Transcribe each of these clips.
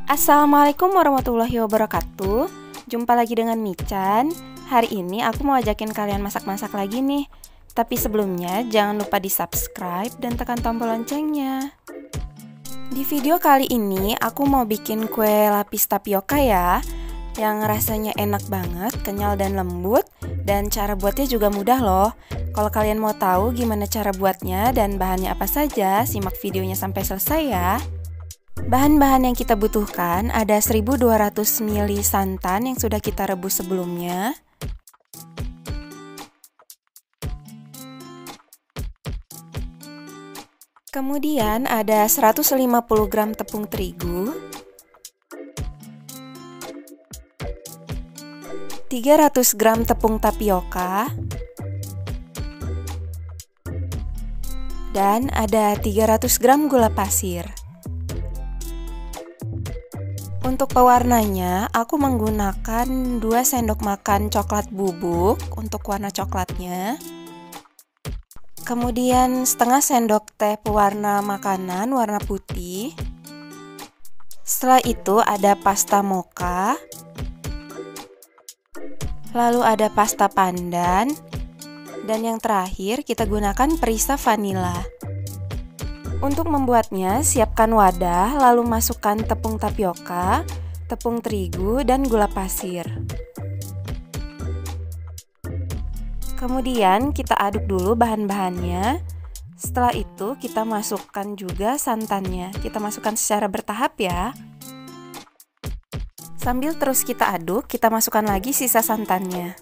Assalamualaikum warahmatullahi wabarakatuh. Jumpa lagi dengan Michan. Hari ini aku mau ajakin kalian masak-masak lagi nih. Tapi sebelumnya jangan lupa di subscribe dan tekan tombol loncengnya. Di video kali ini aku mau bikin kue lapis tapioka ya, yang rasanya enak banget, kenyal dan lembut. Dan cara buatnya juga mudah loh. Kalau kalian mau tahu gimana cara buatnya dan bahannya apa saja, simak videonya sampai selesai ya. Bahan-bahan yang kita butuhkan ada 1200 ml santan yang sudah kita rebus sebelumnya. Kemudian ada 150 gram tepung terigu, 300 gram tepung tapioka, dan ada 300 gram gula pasir. Untuk pewarnanya, aku menggunakan 2 sendok makan coklat bubuk untuk warna coklatnya. Kemudian setengah sendok teh pewarna makanan warna putih. Setelah itu ada pasta mocha. Lalu ada pasta pandan. Dan yang terakhir kita gunakan perisa vanila. Untuk membuatnya, siapkan wadah, lalu masukkan tepung tapioka, tepung terigu, dan gula pasir. Kemudian kita aduk dulu bahan-bahannya. Setelah itu kita masukkan juga santannya. Kita masukkan secara bertahap ya. Sambil terus kita aduk, kita masukkan lagi sisa santannya.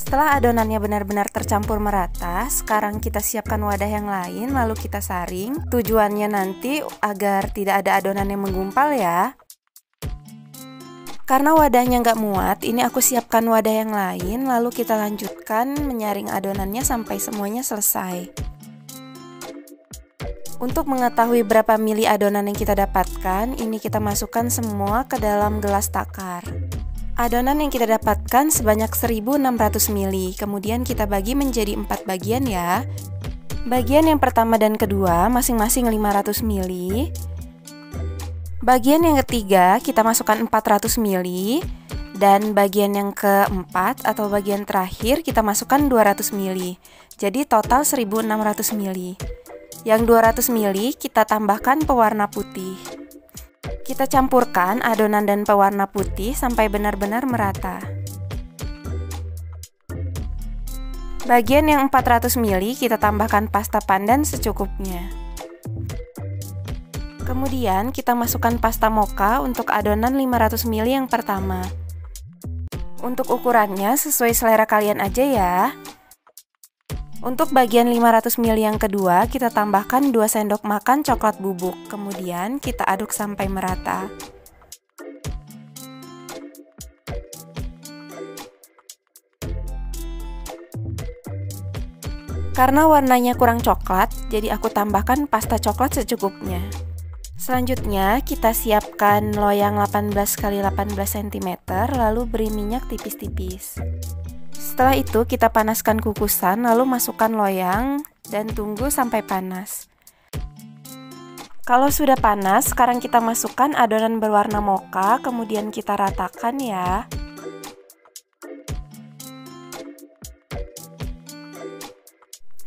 Setelah adonannya benar-benar tercampur merata, sekarang kita siapkan wadah yang lain lalu kita saring. Tujuannya nanti agar tidak ada adonan yang menggumpal ya. Karena wadahnya nggak muat, ini aku siapkan wadah yang lain lalu kita lanjutkan menyaring adonannya sampai semuanya selesai. Untuk mengetahui berapa mili adonan yang kita dapatkan, ini kita masukkan semua ke dalam gelas takar. Adonan yang kita dapatkan sebanyak 1600 ml, kemudian kita bagi menjadi 4 bagian ya. Bagian yang pertama dan kedua masing-masing 500 ml. Bagian yang ketiga kita masukkan 400 ml. Dan bagian yang keempat atau bagian terakhir kita masukkan 200 ml. Jadi total 1600 ml. Yang 200 ml kita tambahkan pewarna putih. Kita campurkan adonan dan pewarna putih sampai benar-benar merata. Bagian yang 400 ml kita tambahkan pasta pandan secukupnya. Kemudian kita masukkan pasta mocha untuk adonan 500 ml yang pertama. Untuk ukurannya sesuai selera kalian aja ya. Untuk bagian 500 ml yang kedua, kita tambahkan 2 sendok makan coklat bubuk. Kemudian kita aduk sampai merata. Karena warnanya kurang coklat, jadi aku tambahkan pasta coklat secukupnya. Selanjutnya, kita siapkan loyang 18 x 18 cm, lalu beri minyak tipis-tipis. Setelah itu kita panaskan kukusan lalu masukkan loyang dan tunggu sampai panas. Kalau sudah panas, sekarang kita masukkan adonan berwarna mocha, kemudian kita ratakan ya.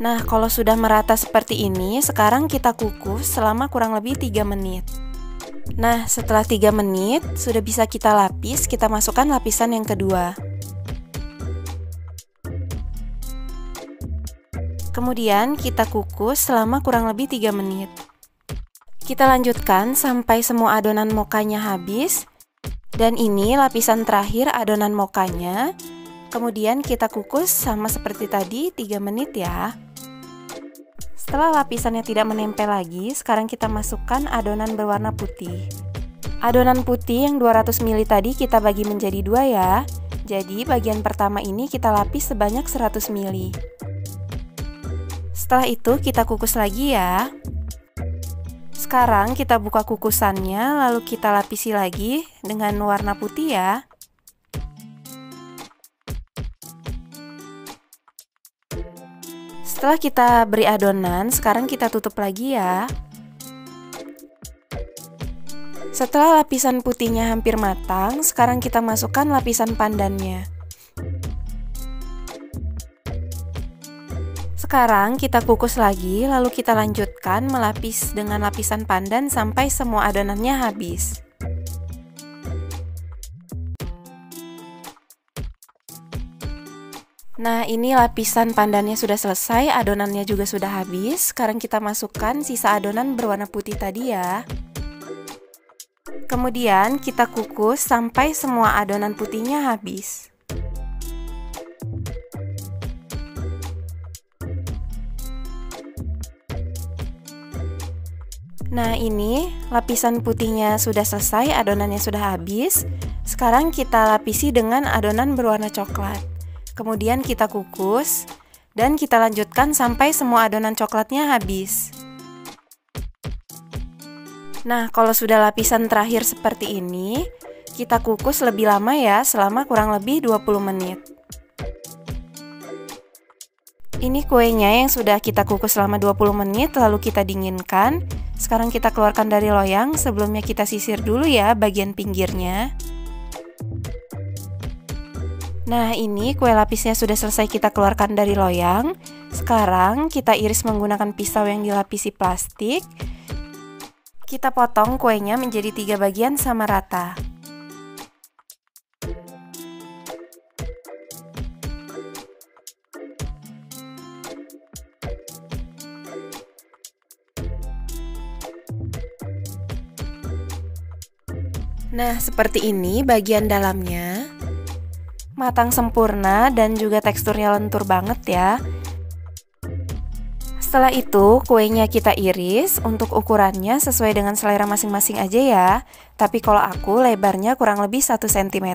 Nah, kalau sudah merata seperti ini, sekarang kita kukus selama kurang lebih 3 menit. Nah, setelah 3 menit, sudah bisa kita lapis, kita masukkan lapisan yang kedua. Kemudian kita kukus selama kurang lebih 3 menit. Kita lanjutkan sampai semua adonan mochanya habis. Dan ini lapisan terakhir adonan mochanya. Kemudian kita kukus sama seperti tadi 3 menit ya. Setelah lapisannya tidak menempel lagi, sekarang kita masukkan adonan berwarna putih. Adonan putih yang 200 ml tadi kita bagi menjadi 2 ya. Jadi bagian pertama ini kita lapis sebanyak 100 ml. Setelah itu kita kukus lagi ya. Sekarang kita buka kukusannya, lalu kita lapisi lagi dengan warna putih ya. Setelah kita beri adonan, sekarang kita tutup lagi ya. Setelah lapisan putihnya hampir matang, sekarang kita masukkan lapisan pandannya. Sekarang kita kukus lagi, lalu kita lanjutkan melapis dengan lapisan pandan sampai semua adonannya habis. Nah, ini lapisan pandannya sudah selesai, adonannya juga sudah habis. Sekarang kita masukkan sisa adonan berwarna putih tadi ya. Kemudian kita kukus sampai semua adonan putihnya habis. Nah, ini lapisan putihnya sudah selesai, adonannya sudah habis. Sekarang kita lapisi dengan adonan berwarna coklat. Kemudian kita kukus dan kita lanjutkan sampai semua adonan coklatnya habis. Nah, kalau sudah lapisan terakhir seperti ini, kita kukus lebih lama ya, selama kurang lebih 20 menit. Ini kuenya yang sudah kita kukus selama 20 menit, lalu kita dinginkan. Sekarang kita keluarkan dari loyang, sebelumnya kita sisir dulu ya bagian pinggirnya. Nah, ini kue lapisnya sudah selesai kita keluarkan dari loyang. Sekarang kita iris menggunakan pisau yang dilapisi plastik. Kita potong kuenya menjadi 3 bagian sama rata. Nah, seperti ini bagian dalamnya. Matang sempurna dan juga teksturnya lentur banget ya. Setelah itu kuenya kita iris. Untuk ukurannya sesuai dengan selera masing-masing aja ya. Tapi kalau aku lebarnya kurang lebih 1 cm.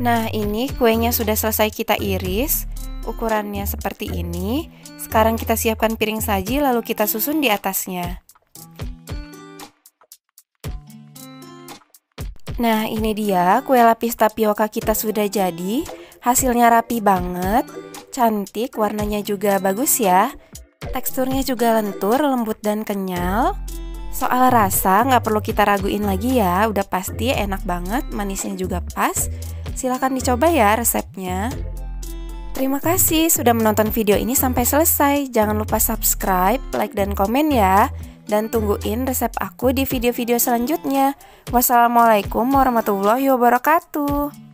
Nah, ini kuenya sudah selesai kita iris. Ukurannya seperti ini. Sekarang kita siapkan piring saji lalu kita susun di atasnya. Nah, ini dia kue lapis tapioka kita sudah jadi. Hasilnya rapi banget, cantik, warnanya juga bagus ya. Teksturnya juga lentur, lembut dan kenyal. Soal rasa nggak perlu kita raguin lagi ya, udah pasti enak banget, manisnya juga pas. Silahkan dicoba ya resepnya. Terima kasih sudah menonton video ini sampai selesai. Jangan lupa subscribe, like, dan komen ya. Dan tungguin resep aku di video-video selanjutnya. Wassalamualaikum warahmatullahi wabarakatuh.